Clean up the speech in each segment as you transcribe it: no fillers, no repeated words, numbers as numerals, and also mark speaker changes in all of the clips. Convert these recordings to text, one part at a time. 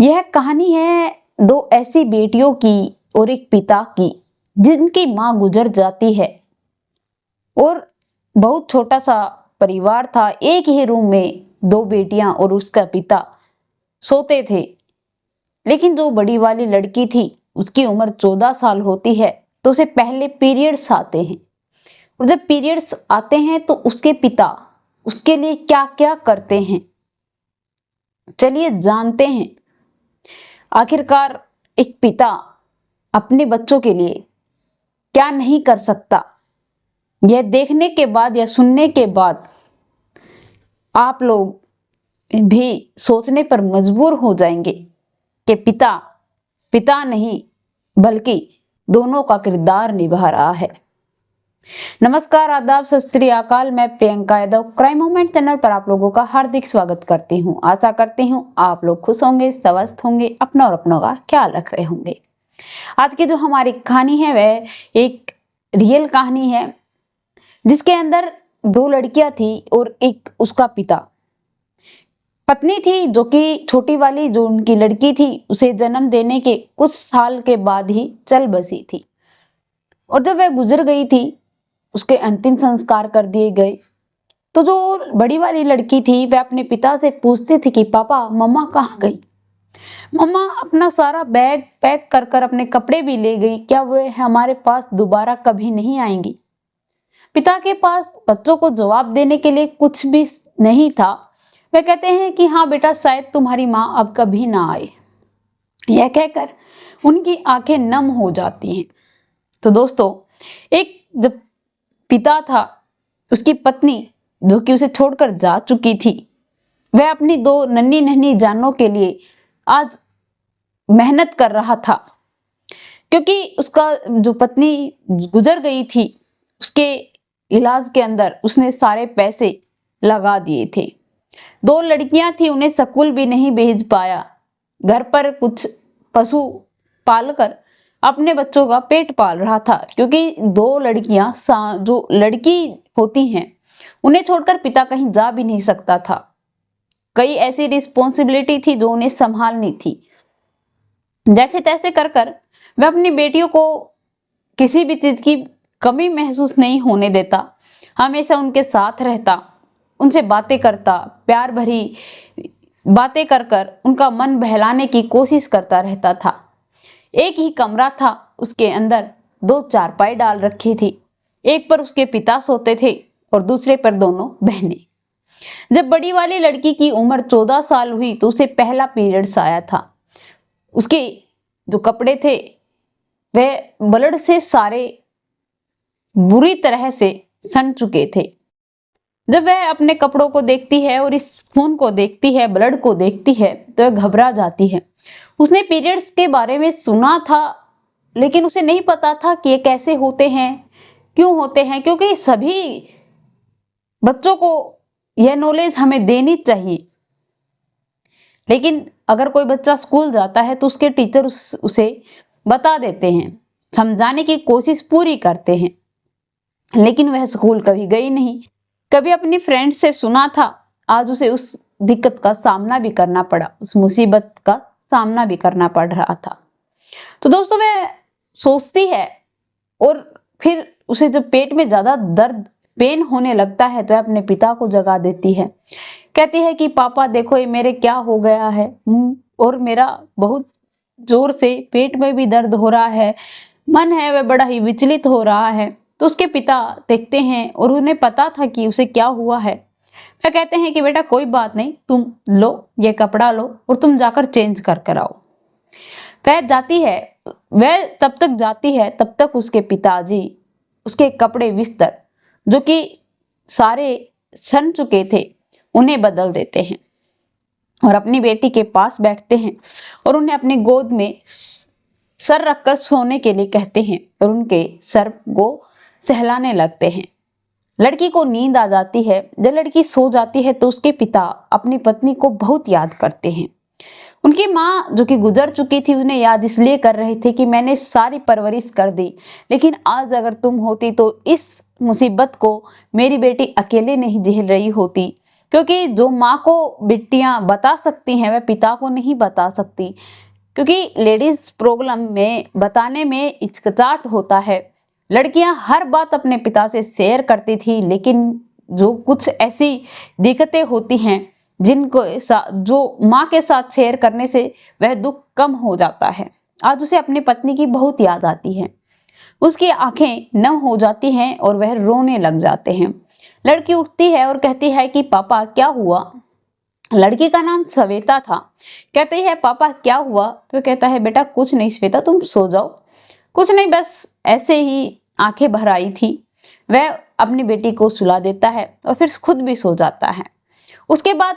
Speaker 1: यह कहानी है दो ऐसी बेटियों की और एक पिता की जिनकी मां गुजर जाती है और बहुत छोटा सा परिवार था। एक ही रूम में दो बेटियां और उसका पिता सोते थे। लेकिन जो बड़ी वाली लड़की थी उसकी उम्र 14 साल होती है तो उसे पहले पीरियड्स आते हैं और जब पीरियड्स आते हैं तो उसके पिता उसके लिए क्या क्या करते हैं, चलिए जानते हैं। आखिरकार एक पिता अपने बच्चों के लिए क्या नहीं कर सकता, यह देखने के बाद या सुनने के बाद आप लोग भी सोचने पर मजबूर हो जाएंगे कि पिता पिता नहीं बल्कि दोनों का किरदार निभा रहा है। नमस्कार, आदाब, सत श्री अकाल। मैं Priyanka Yadav crime moment channel पर आप लोगों का हार्दिक स्वागत करती हूँ। आशा करती हूँ आप लोग खुश होंगे, स्वस्थ होंगे, अपना और अपनों का ख्याल रख रहे होंगे। आज की जो हमारी कहानी है वह एक रियल कहानी है जिसके अंदर दो लड़कियां थी और एक उसका पिता। पत्नी थी जो कि छोटी वाली जो उनकी लड़की थी उसे जन्म देने के कुछ साल के बाद ही चल बसी थी और जब वह गुजर गई थी उसके अंतिम संस्कार कर दिए गए। तो जो बड़ी वाली लड़की थी वह अपने पिता से पूछती थी कि पापा मम्मा कहाँ गई, मम्मा अपना सारा बैग पैक कर कर अपने कपड़े भी ले गई, क्या वह हमारे पास दोबारा कभी नहीं आएंगी। पिता के पास बच्चों को जवाब देने के लिए कुछ भी नहीं था। वह कहते हैं कि हाँ बेटा, शायद तुम्हारी माँ अब कभी ना आए। यह कहकर उनकी आंखें नम हो जाती हैं। तो दोस्तों, एक जब पिता था उसकी पत्नी जो कि उसे छोड़कर जा चुकी थी, वह अपनी दो नन्ही नन्ही जानों के लिए आज मेहनत कर रहा था क्योंकि उसका जो पत्नी गुजर गई थी उसके इलाज के अंदर उसने सारे पैसे लगा दिए थे। दो लड़कियां थी, उन्हें स्कूल भी नहीं भेज पाया। घर पर कुछ पशु पालकर अपने बच्चों का पेट पाल रहा था क्योंकि दो लड़कियां जो लड़की होती हैं उन्हें छोड़कर पिता कहीं जा भी नहीं सकता था। कई ऐसी रिस्पॉन्सिबिलिटी थी जो उन्हें संभालनी थी। जैसे तैसे कर कर वह अपनी बेटियों को किसी भी चीज की कमी महसूस नहीं होने देता, हमेशा उनके साथ रहता, उनसे बातें करता, प्यार भरी बातें कर कर उनका मन बहलाने की कोशिश करता रहता था। एक ही कमरा था, उसके अंदर दो चारपाई डाल रखी थी। एक पर उसके पिता सोते थे और दूसरे पर दोनों बहनें। जब बड़ी वाली लड़की की उम्र 14 साल हुई तो उसे पहला पीरियड्स आया था। उसके जो कपड़े थे वह ब्लड से सारे बुरी तरह से सन चुके थे। जब वह अपने कपड़ों को देखती है और इस खून को देखती है, ब्लड को देखती है, तो वह घबरा जाती है। उसने पीरियड्स के बारे में सुना था लेकिन उसे नहीं पता था कि ये कैसे होते हैं, क्यों होते हैं, क्योंकि सभी बच्चों को यह नॉलेज हमें देनी चाहिए। लेकिन अगर कोई बच्चा स्कूल जाता है तो उसके टीचर उसे बता देते हैं, समझाने की कोशिश पूरी करते हैं, लेकिन वह स्कूल कभी गई नहीं। कभी अपनी फ्रेंड से सुना था, आज उसे उस दिक्कत का सामना भी करना पड़ा, उस मुसीबत का सामना भी करना पड़ रहा था। तो दोस्तों, वह सोचती है और फिर उसे जब पेट में ज्यादा दर्द पेन होने लगता है तो वह अपने पिता को जगा देती है। कहती है कि पापा देखो ये मेरे क्या हो गया है और मेरा बहुत जोर से पेट में भी दर्द हो रहा है, मन है वह बड़ा ही विचलित हो रहा है। तो उसके पिता देखते हैं और उन्हें पता था कि उसे क्या हुआ है। वह कहते हैं कि बेटा कोई बात नहीं, तुम लो ये कपड़ा लो और तुम जाकर चेंज कर कर आओ। वह जाती है, वह तब तक जाती है तब तक उसके पिताजी उसके कपड़े बिस्तर जो कि सारे सन चुके थे उन्हें बदल देते हैं और अपनी बेटी के पास बैठते हैं और उन्हें अपनी गोद में सर रखकर सोने के लिए कहते हैं और उनके सर को सहलाने लगते हैं। लड़की को नींद आ जाती है। जब लड़की सो जाती है तो उसके पिता अपनी पत्नी को बहुत याद करते हैं। उनकी माँ जो कि गुजर चुकी थी उन्हें याद इसलिए कर रहे थे कि मैंने सारी परवरिश कर दी, लेकिन आज अगर तुम होती तो इस मुसीबत को मेरी बेटी अकेले नहीं झेल रही होती, क्योंकि जो माँ को बिटियां बता सकती हैं वह पिता को नहीं बता सकती, क्योंकि लेडीज प्रॉब्लम में बताने में हिचकिचाहट होता है। लड़कियां हर बात अपने पिता से शेयर करती थी, लेकिन जो कुछ ऐसी दिक्कतें होती हैं जिनको जो माँ के साथ शेयर करने से वह दुख कम हो जाता है। आज उसे अपनी पत्नी की बहुत याद आती है, उसकी आंखें नम हो जाती हैं और वह रोने लग जाते हैं। लड़की उठती है और कहती है कि पापा क्या हुआ। लड़की का नाम श्वेता था। कहती है पापा क्या हुआ, तो कहता है बेटा कुछ नहीं श्वेता, तुम सो जाओ। कुछ नहीं, बस ऐसे ही आंखें भर आई थी। वह अपनी बेटी को सुला देता है और फिर खुद भी सो जाता है। उसके बाद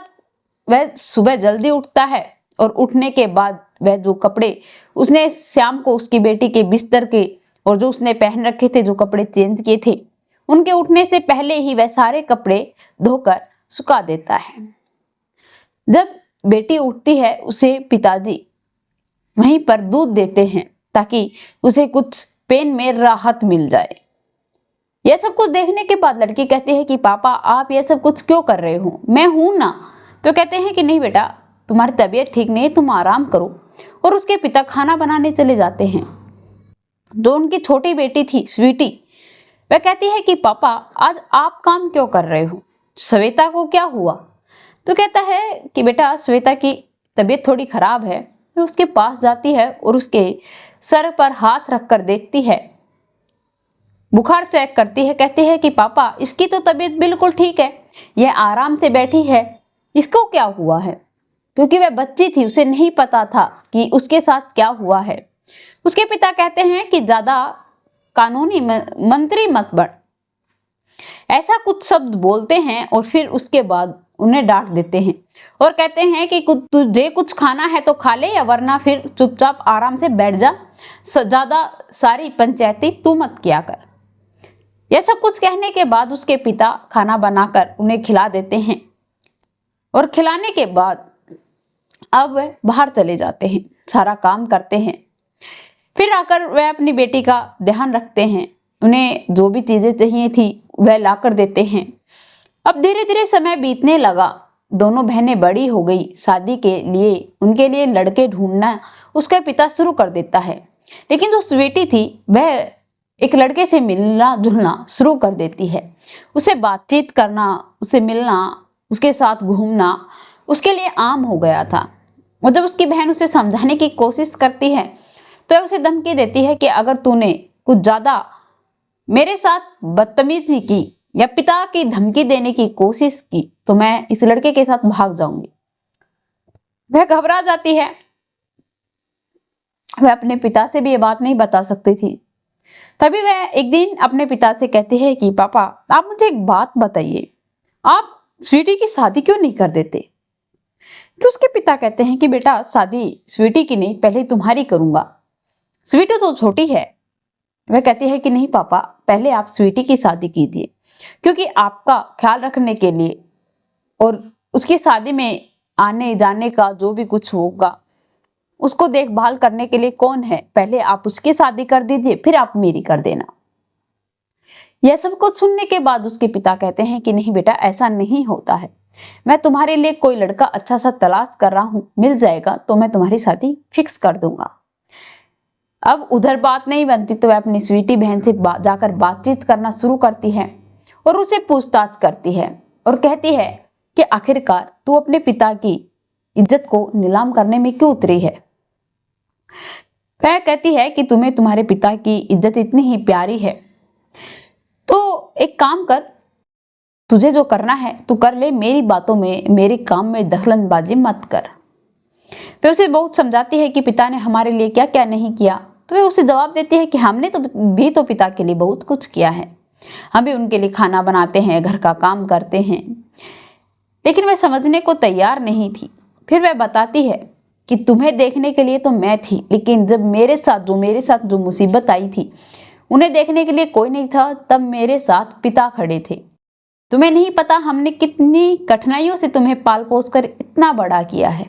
Speaker 1: वह सुबह जल्दी उठता है और उठने के बाद वह जो कपड़े उसने शाम को उसकी बेटी के बिस्तर के और जो उसने पहन रखे थे, जो कपड़े चेंज किए थे, उनके उठने से पहले ही वह सारे कपड़े धोकर सुखा देता है। जब बेटी उठती है उसे पिताजी वहीं पर दूध देते हैं ताकि उसे कुछ पेन में राहत मिल जाए। यह सब कुछ देखने के बाद लड़की कहती है कि पापा आप यह सब कुछ क्यों कर रहे हो, मैं हूं ना। तो कहते हैं कि नहीं बेटा, तुम्हारी तबीयत ठीक नहीं, तुम आराम करो। और उसके पिता खाना बनाने चले जाते हैं। जो उनकी छोटी बेटी थी स्वीटी, वह कहती है कि पापा आज आप काम क्यों कर रहे हो, श्वेता को क्या हुआ। तो कहता है कि बेटा श्वेता की तबीयत थोड़ी खराब है। वह उसके पास जाती है और उसके सर पर हाथ रखकर देखती है, बुखार चेक करती है। कहती है कि पापा इसकी तो तबीयत बिल्कुल ठीक है, यह आराम से बैठी है, इसको क्या हुआ है। क्योंकि वह बच्ची थी, उसे नहीं पता था कि उसके साथ क्या हुआ है। उसके पिता कहते हैं कि ज्यादा कानूनी मंत्री मत बन, ऐसा कुछ शब्द बोलते हैं और फिर उसके बाद उन्हें डांट देते हैं और कहते हैं कि तुझे कुछ खाना है तो खा ले, या वरना फिर चुपचाप आराम से बैठ जा, ज्यादा सारी पंचायती तू मत किया कर। यह सब कुछ कहने के बाद उसके पिता खाना बनाकर उन्हें खिला देते हैं और खिलाने के बाद अब वह बाहर चले जाते हैं, सारा काम करते हैं। फिर आकर वह अपनी बेटी का ध्यान रखते हैं, उन्हें जो भी चीजें चाहिए थी वह लाकर देते हैं। अब धीरे धीरे समय बीतने लगा, दोनों बहनें बड़ी हो गई। शादी के लिए उनके लिए लड़के ढूंढना उसका पिता शुरू कर देता है। लेकिन जो स्वीटी थी वह एक लड़के से मिलना जुलना शुरू कर देती है। उसे बातचीत करना, उसे मिलना, उसके साथ घूमना उसके लिए आम हो गया था। और जब उसकी बहन उसे समझाने की कोशिश करती है तो उसे धमकी देती है कि अगर तूने कुछ ज्यादा मेरे साथ बदतमीजी की या पिता की धमकी देने की कोशिश की तो मैं इस लड़के के साथ भाग जाऊंगी। वह घबरा जाती है, वह अपने पिता से भी ये बात नहीं बता सकती थी। तभी वह एक दिन अपने पिता से कहती है कि पापा आप मुझे एक बात बताइए, आप स्वीटी की शादी क्यों नहीं कर देते। तो उसके पिता कहते हैं कि बेटा शादी स्वीटी की नहीं, पहले तुम्हारी करूंगा, स्वीटी तो छोटी है। वह कहती है कि नहीं पापा, पहले आप स्वीटी की शादी कीजिए, क्योंकि आपका ख्याल रखने के लिए और उसकी शादी में आने जाने का जो भी कुछ होगा उसको देखभाल करने के लिए कौन है, पहले आप उसकी शादी कर दीजिए, फिर आप मेरी कर देना। यह सब कुछ सुनने के बाद उसके पिता कहते हैं कि नहीं बेटा, ऐसा नहीं होता है, मैं तुम्हारे लिए कोई लड़का अच्छा सा तलाश कर रहा हूं, मिल जाएगा तो मैं तुम्हारी शादी फिक्स कर दूंगा। अब उधर बात नहीं बनती तो वह अपनी स्वीटी बहन से जाकर बातचीत करना शुरू करती है और उसे पूछताछ करती है और कहती है कि आखिरकार तू अपने पिता की इज्जत को नीलाम करने में क्यों उतरी है। वह कहती है कि तुम्हें तुम्हारे पिता की इज्जत इतनी ही प्यारी है तो एक काम कर, तुझे जो करना है तू कर ले, मेरी बातों में, मेरे काम में दखलंदाजी मत कर। वे उसे बहुत समझाती है कि पिता ने हमारे लिए क्या क्या नहीं किया। तो वे उसे जवाब देती है कि हमने तो पिता के लिए बहुत कुछ किया है, हम भी उनके लिए खाना बनाते हैं, घर का काम करते हैं। लेकिन वह समझने को तैयार नहीं थी। फिर वह बताती है कि तुम्हें देखने के लिए तो मैं थी, लेकिन जब मेरे साथ जो मुसीबत आई थी उन्हें देखने के लिए कोई नहीं था, तब मेरे साथ पिता खड़े थे। तुम्हें नहीं पता हमने कितनी कठिनाइयों से तुम्हें पाल पोस कर इतना बड़ा किया है।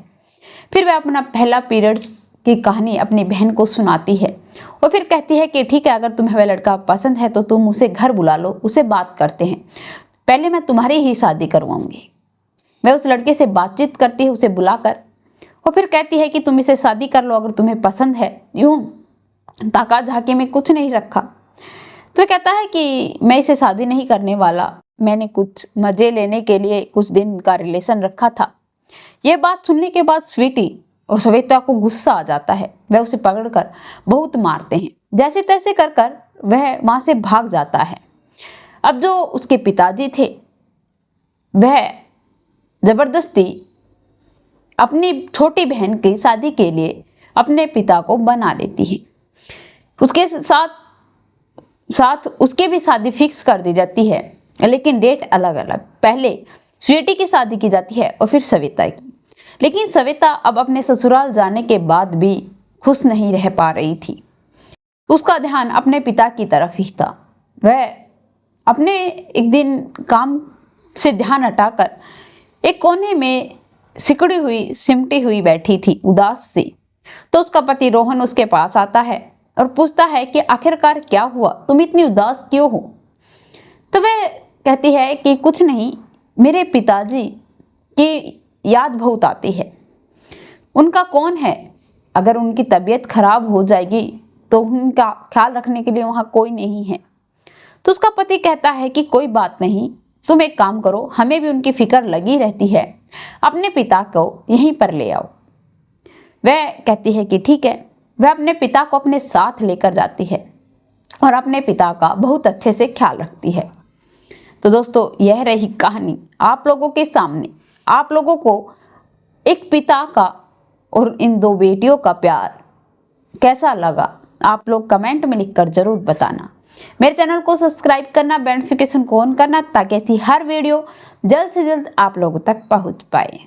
Speaker 1: फिर वह अपना पहला पीरियड्स की कहानी अपनी बहन को सुनाती है और फिर कहती है कि ठीक है, अगर तुम्हें वह लड़का पसंद है तो तुम उसे घर बुला लो, उसे बात करते हैं, पहले मैं तुम्हारी ही शादी करवाऊंगी। वह उस लड़के से बातचीत करती है, उसे बुलाकर, और फिर कहती है कि तुम इसे शादी कर लो अगर तुम्हें पसंद है। यूं ताका झाकी में कुछ नहीं रखा। तो कहता है कि मैं इसे शादी नहीं करने वाला, मैंने कुछ मजे लेने के लिए कुछ दिन का रिलेशन रखा था। यह बात सुनने के बाद स्वीटी और श्वेता को गुस्सा आ जाता है। वह उसे पकड़कर बहुत मारते हैं। जैसे तैसे कर कर वह वहां से भाग जाता है। अब जो उसके पिताजी थे वह जबरदस्ती अपनी छोटी बहन की शादी के लिए अपने पिता को बना देती है। उसके साथ उसकी भी शादी फिक्स कर दी जाती है, लेकिन डेट अलग अलग। पहले स्वीटी की शादी की जाती है और फिर सविता की। लेकिन सविता अब अपने ससुराल जाने के बाद भी खुश नहीं रह पा रही थी। उसका ध्यान अपने पिता की तरफ ही था। वह अपने एक दिन काम से ध्यान हटाकर एक कोने में सिकुड़ी हुई सिमटी हुई बैठी थी उदास सी। तो उसका पति रोहन उसके पास आता है और पूछता है कि आखिरकार क्या हुआ, तुम इतनी उदास क्यों हो। तो वह कहती है कि कुछ नहीं, मेरे पिताजी की याद बहुत आती है। उनका कौन है, अगर उनकी तबीयत खराब हो जाएगी तो उनका ख्याल रखने के लिए वहाँ कोई नहीं है। तो उसका पति कहता है कि कोई बात नहीं, तुम एक काम करो, हमें भी उनकी फिक्र लगी रहती है, अपने पिता को यहीं पर ले आओ। वह कहती है कि ठीक है। वह अपने पिता को अपने साथ लेकर जाती है और अपने पिता का बहुत अच्छे से ख्याल रखती है। तो दोस्तों, यह रही कहानी आप लोगों के सामने। आप लोगों को एक पिता का और इन दो बेटियों का प्यार कैसा लगा, आप लोग कमेंट में लिखकर जरूर बताना। मेरे चैनल को सब्सक्राइब करना, बेल नोटिफिकेशन को ऑन करना, ताकि ऐसी हर वीडियो जल्द से जल्द आप लोगों तक पहुंच पाए।